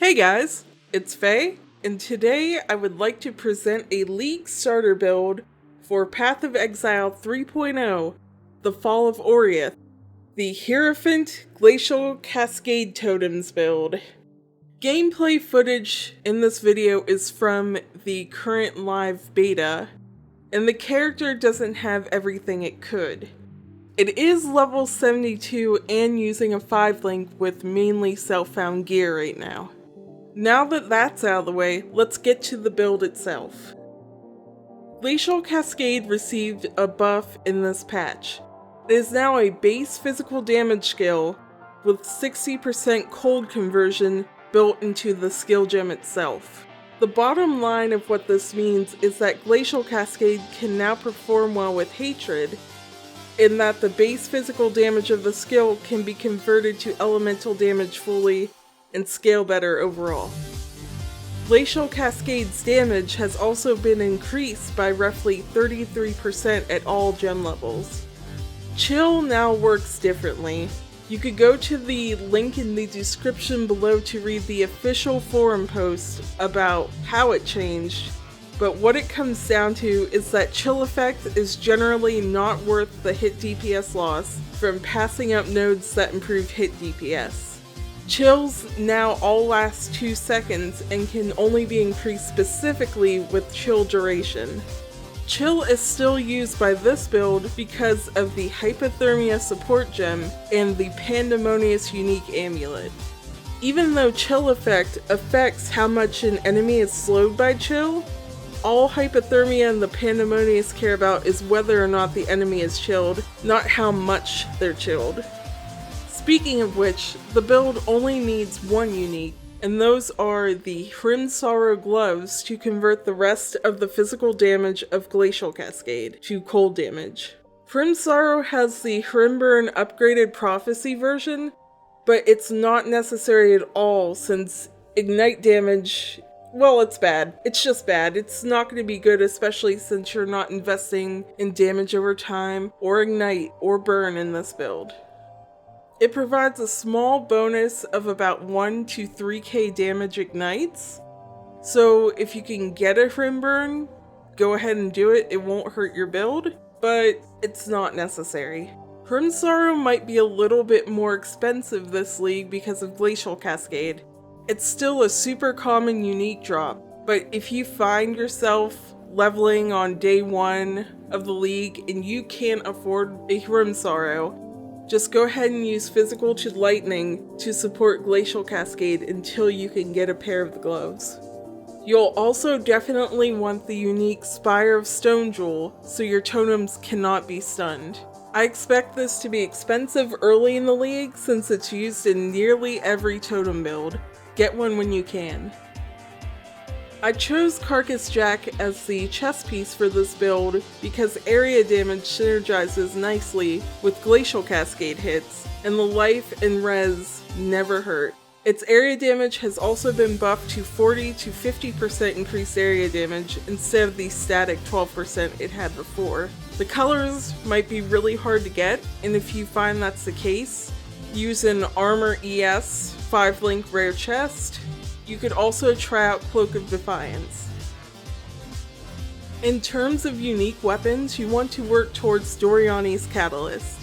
Hey guys, it's Faye, and today I would like to present a League starter build for Path of Exile 3.0, the Fall of Oriath, the Hierophant Glacial Cascade Totems build. Gameplay footage in this video is from the current live beta, and the character doesn't have everything it could. It is level 72 and using a 5-link with mainly self-found gear right now. Now that that's out of the way, let's get to the build itself. Glacial Cascade received a buff in this patch. It is now a base physical damage skill with 60% cold conversion built into the skill gem itself. The bottom line of what this means is that Glacial Cascade can now perform well with Hatred, in that the base physical damage of the skill can be converted to elemental damage fully and scale better overall. Glacial Cascade's damage has also been increased by roughly 33% at all gem levels. Chill now works differently. You could go to the link in the description below to read the official forum post about how it changed, but what it comes down to is that Chill effect is generally not worth the hit DPS loss from passing up nodes that improve hit DPS. Chills now all last 2 seconds and can only be increased specifically with chill duration. Chill is still used by this build because of the Hypothermia support gem and the Pandemonious unique amulet. Even though Chill effect affects how much an enemy is slowed by chill, all Hypothermia and the Pandemonious care about is whether or not the enemy is chilled, not how much they're chilled. Speaking of which, the build only needs one unique, and those are the Hrimsorrow gloves to convert the rest of the physical damage of Glacial Cascade to cold damage. Hrimsorrow has the Hrimburn upgraded prophecy version, but it's not necessary at all since ignite damage, well, it's bad. It's just bad. It's not going to be good, especially since you're not investing in damage over time, or ignite, or burn in this build. It provides a small bonus of about 1 to 3k damage ignites, so if you can get a Hrimburn, go ahead and do it. It won't hurt your build, but it's not necessary. Hrimsorrow might be a little bit more expensive this league because of Glacial Cascade. It's still a super common unique drop, but if you find yourself leveling on day 1 of the league and you can't afford a Hrimsorrow, just go ahead and use Physical to Lightning to support Glacial Cascade until you can get a pair of the gloves. You'll also definitely want the unique Spire of Stone Jewel so your totems cannot be stunned. I expect this to be expensive early in the league since it's used in nearly every totem build. Get one when you can. I chose Carcass Jack as the chess piece for this build because area damage synergizes nicely with Glacial Cascade hits, and the life and res never hurt. Its area damage has also been buffed to 40 to 50% increased area damage instead of the static 12% it had before. The colors might be really hard to get, and if you find that's the case, use an Armor ES 5-link rare chest. You could also try out Cloak of Defiance. In terms of unique weapons, you want to work towards Doriani's Catalyst.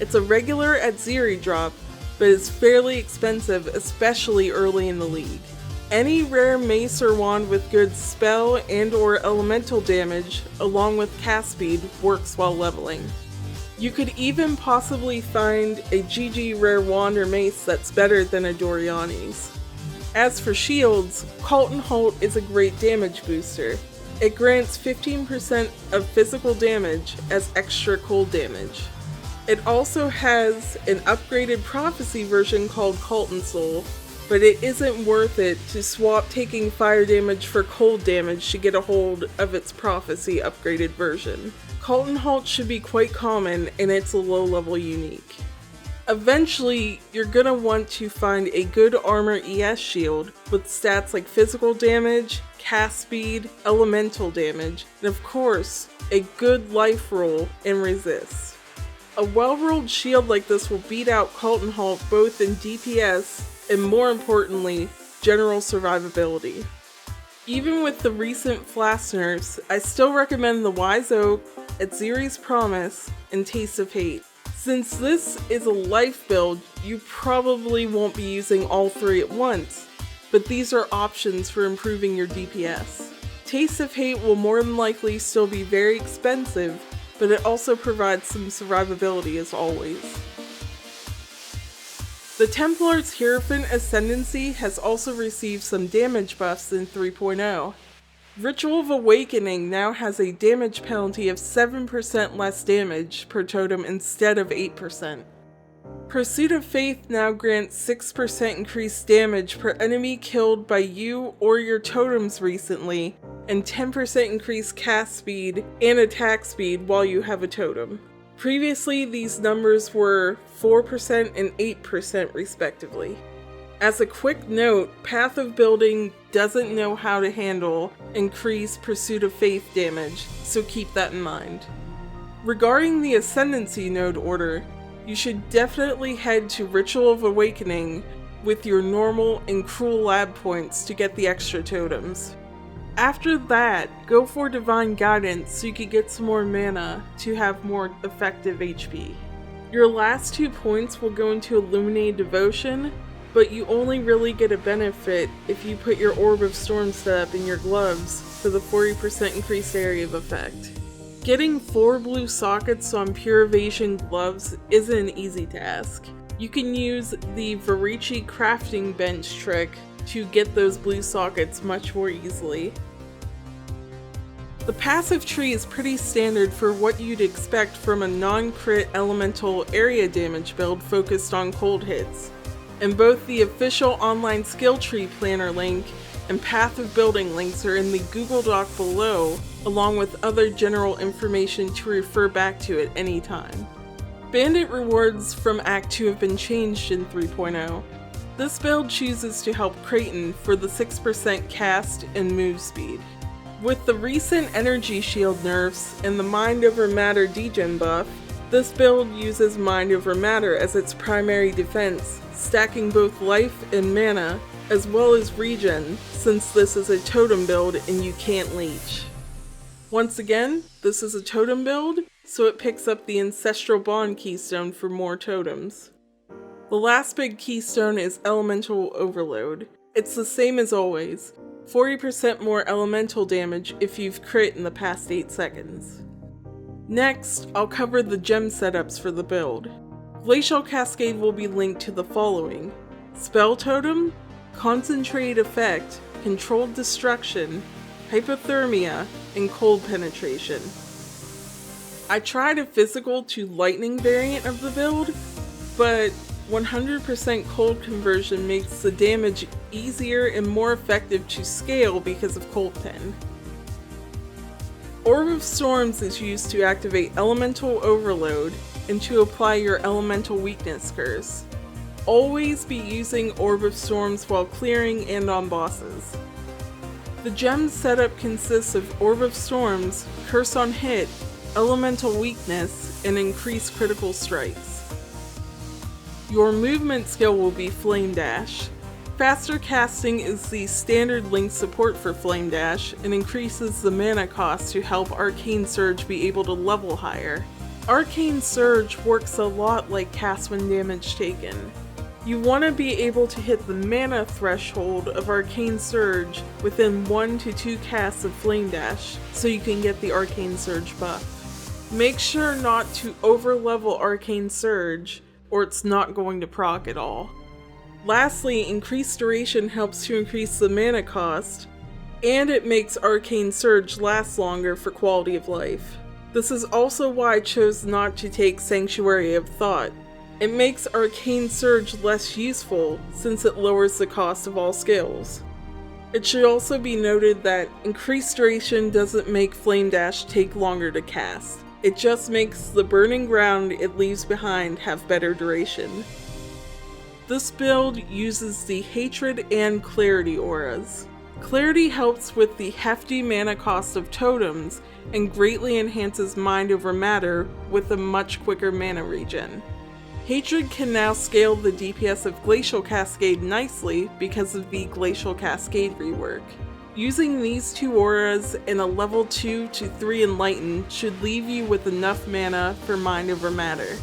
It's a regular at Zeri drop, but is fairly expensive, especially early in the league. Any rare mace or wand with good spell and or elemental damage, along with cast speed, works while leveling. You could even possibly find a GG rare wand or mace that's better than a Doriani's. As for shields, Calton Halt is a great damage booster. It grants 15% of physical damage as extra cold damage. It also has an upgraded prophecy version called Calton Soul, but it isn't worth it to swap taking fire damage for cold damage to get a hold of its prophecy upgraded version. Calton Halt should be quite common and it's a low level unique. Eventually, you're gonna want to find a good Armor ES shield with stats like physical damage, cast speed, elemental damage, and of course, a good life roll and resist. A well-rolled shield like this will beat out Calton Halt both in DPS and more importantly, general survivability. Even with the recent Flask nerfs, I still recommend the Wise Oak, Atziri's Promise, and Taste of Hate. Since this is a life build, you probably won't be using all three at once, but these are options for improving your DPS. Taste of Hate will more than likely still be very expensive, but it also provides some survivability as always. The Templar's Hierophant Ascendency has also received some damage buffs in 3.0. Ritual of Awakening now has a damage penalty of 7% less damage per totem instead of 8%. Pursuit of Faith now grants 6% increased damage per enemy killed by you or your totems recently, and 10% increased cast speed and attack speed while you have a totem. Previously, these numbers were 4% and 8% respectively. As a quick note, Path of Building doesn't know how to handle increased Pursuit of Faith damage, so keep that in mind. Regarding the Ascendency node order, you should definitely head to Ritual of Awakening with your normal and cruel lab points to get the extra totems. After that, go for Divine Guidance so you can get some more mana to have more effective HP. Your last 2 points will go into Illuminated Devotion, but you only really get a benefit if you put your Orb of Storm setup in your gloves for the 40% increased area of effect. Getting 4 blue sockets on Pure Evasion gloves isn't an easy task. You can use the Varici crafting bench trick to get those blue sockets much more easily. The passive tree is pretty standard for what you'd expect from a non-crit elemental area damage build focused on cold hits, and both the official online skill tree planner link and Path of Building links are in the Google Doc below, along with other general information to refer back to at any time. Bandit rewards from Act 2 have been changed in 3.0. This build chooses to help Creighton for the 6% cast and move speed. With the recent Energy Shield nerfs and the Mind Over Matter degen buff, this build uses Mind Over Matter as its primary defense, stacking both life and mana, as well as regen, since this is a totem build and you can't leech. Once again, this is a totem build, so it picks up the Ancestral Bond keystone for more totems. The last big keystone is Elemental Overload. It's the same as always, 40% more elemental damage if you've crit in the past 8 seconds. Next, I'll cover the gem setups for the build. Glacial Cascade will be linked to the following: Spell Totem, Concentrated Effect, Controlled Destruction, Hypothermia, and Cold Penetration. I tried a physical to lightning variant of the build, but 100% cold conversion makes the damage easier and more effective to scale because of Cold Pen. Orb of Storms is used to activate Elemental Overload and to apply your Elemental Weakness Curse. Always be using Orb of Storms while clearing and on bosses. The gem setup consists of Orb of Storms, Curse on Hit, Elemental Weakness, and increased critical strikes. Your movement skill will be Flame Dash. Faster casting is the standard link support for Flame Dash and increases the mana cost to help Arcane Surge be able to level higher. Arcane Surge works a lot like cast when damage taken. You want to be able to hit the mana threshold of Arcane Surge within 1 to 2 casts of Flame Dash so you can get the Arcane Surge buff. Make sure not to overlevel Arcane Surge, or it's not going to proc at all. Lastly, increased duration helps to increase the mana cost, and it makes Arcane Surge last longer for quality of life. This is also why I chose not to take Sanctuary of Thought. It makes Arcane Surge less useful since it lowers the cost of all skills. It should also be noted that increased duration doesn't make Flame Dash take longer to cast. It just makes the burning ground it leaves behind have better duration. This build uses the Hatred and Clarity auras. Clarity helps with the hefty mana cost of totems and greatly enhances Mind Over Matter with a much quicker mana regen. Hatred can now scale the DPS of Glacial Cascade nicely because of the Glacial Cascade rework. Using these two auras and a level 2 to 3 Enlighten should leave you with enough mana for Mind Over Matter.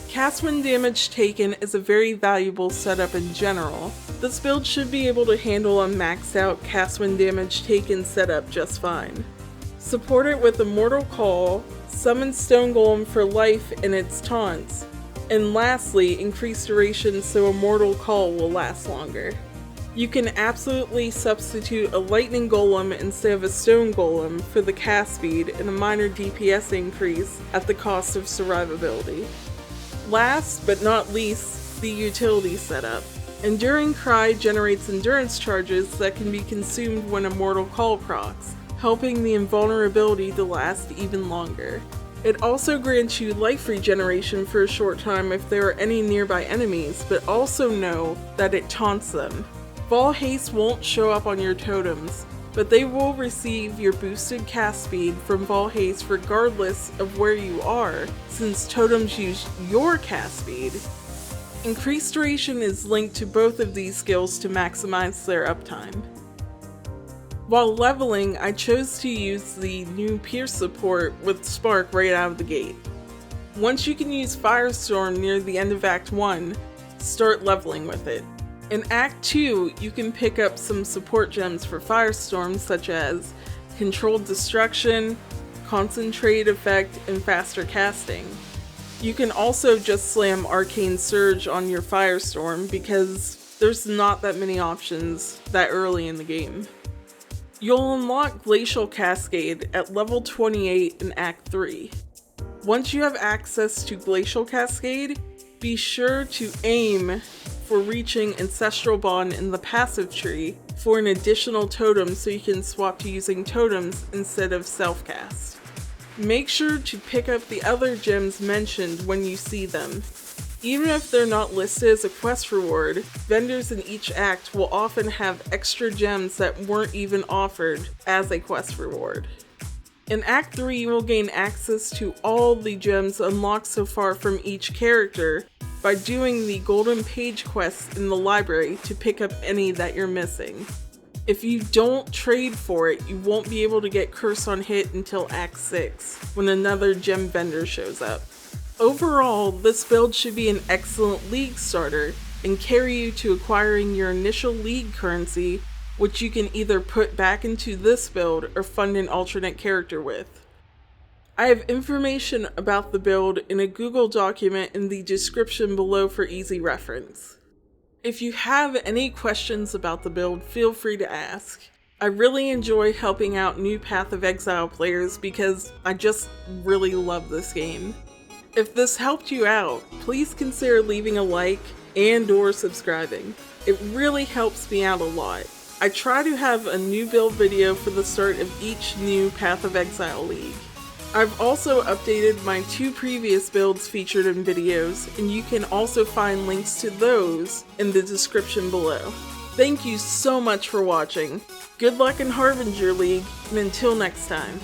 Cast when damage taken is a very valuable setup in general. This build should be able to handle a maxed out cast when damage taken setup just fine. Support it with Immortal Call, summon Stone Golem for life and its taunts, and lastly, increase duration so Immortal Call will last longer. You can absolutely substitute a Lightning Golem instead of a Stone Golem for the cast speed and a minor DPS increase at the cost of survivability. Last but not least, the utility setup. Enduring Cry generates endurance charges that can be consumed when Immortal Call procs, helping the invulnerability to last even longer. It also grants you life regeneration for a short time if there are any nearby enemies, but also know that it taunts them. Fall Haste won't show up on your totems, but they will receive your boosted cast speed from Fall Haste regardless of where you are, since totems use your cast speed. Increased duration is linked to both of these skills to maximize their uptime. While leveling, I chose to use the new Pierce support with Spark right out of the gate. Once you can use Firestorm near the end of Act 1, start leveling with it. In Act 2, you can pick up some support gems for Firestorm such as Controlled Destruction, Concentrate Effect, and faster casting. You can also just slam Arcane Surge on your Firestorm because there's not that many options that early in the game. You'll unlock Glacial Cascade at level 28 in Act 3. Once you have access to Glacial Cascade, be sure to aim for reaching Ancestral Bond in the passive tree for an additional totem so you can swap to using totems instead of self-cast. Make sure to pick up the other gems mentioned when you see them. Even if they're not listed as a quest reward, vendors in each act will often have extra gems that weren't even offered as a quest reward. In Act 3, you will gain access to all the gems unlocked so far from each character by doing the Golden Page quests in the library to pick up any that you're missing. If you don't trade for it, you won't be able to get Curse on Hit until Act 6, when another gem vendor shows up. Overall, this build should be an excellent league starter and carry you to acquiring your initial league currency, which you can either put back into this build or fund an alternate character with. I have information about the build in a Google document in the description below for easy reference. If you have any questions about the build, feel free to ask. I really enjoy helping out new Path of Exile players because I just really love this game. If this helped you out, please consider leaving a like and/or subscribing. It really helps me out a lot. I try to have a new build video for the start of each new Path of Exile league. I've also updated my 2 previous builds featured in videos, and you can also find links to those in the description below. Thank you so much for watching. Good luck in Harbinger League, and until next time.